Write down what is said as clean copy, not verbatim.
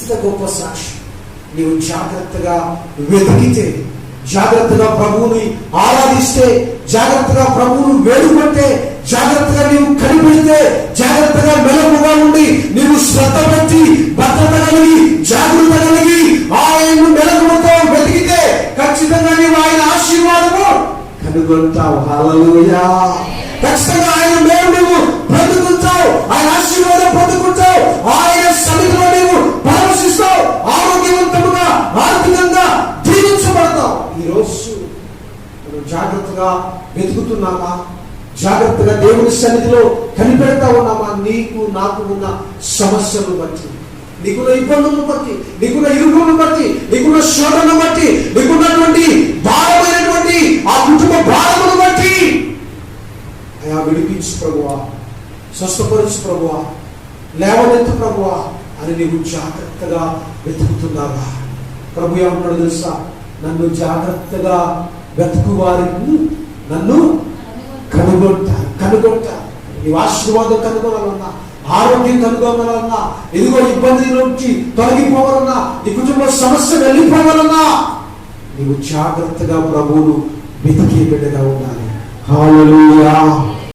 ఎంత గొప్ప సాక్షి. నీవు జాగ్రత్తగా వెతికితే, జాగ్రత్తగా ప్రభువుని ఆరాధిస్తే, జాగ్రత్తగా ప్రభువును వేడుకుంటే, జాగ్రత్తగా నీవు కనిపెడితే, జాగ్రత్తగా మెలకుగా ఉండి నీవు శ్రద్ధ పెట్టి భద్రత కలిగి జాగ్రత్త కలిగి ఆయన్ను మెలకువతో వెతికితే ఖచ్చితంగా నీవు ఆయన ఆశీర్వాదము కనుగొంటావు. హల్లెలూయా. ఖచ్చితంగా ఆయన మేలు నువ్వు పొందుకుంటావు, ఆయన ఆశీర్వాదం పొందుకుంటావు, ఆయన సన్నిధిలో నీవు పరవశిస్తావు, ఆరోగ్యవంతముగా ఆర్థికంగా దీవించబడతావు. ఈరోజు మనం జాగ్రత్తగా వెతుకుతున్నామా? జాగ్రత్తగా దేవుని సన్నిధిలో కనిపెడతా ఉన్నామా? నీకు నాకు ఉన్న సమస్యలను బట్టి, నీకున్న ఇబ్బందులను బట్టి, నీకున్న ఇరుకులను బట్టి, నీకున్న శోధనను బట్టి, నీకున్నటువంటి భారమైనటువంటి ఆ కుటుంబ భారమును బట్టి అయా విడిపించు ప్రభువా, స్వస్థపరచు ప్రభువా, లేవనెత్తు ప్రభువా అని నీవు జాగ్రత్తగా వెతుకుతున్నావా? ప్రభు ఏమంటాడు తెలుసా? నన్ను జాగ్రత్తగా వెతుకు వారిని నన్ను కనుగొంటా. నీ ఆశీర్వాదం కనుగొనాలన్నా, ఆరోగ్యం కనుగొనాలన్నా, ఎదుగో ఇబ్బంది నుంచి తొలగిపోవాలన్నా, నీ కుటుంబ సమస్య వెళ్ళిపోవాలన్నా నీవు జాగ్రత్తగా ప్రభువును వెతికే బిడ్డగా ఉండాలి. హల్లెలూయా.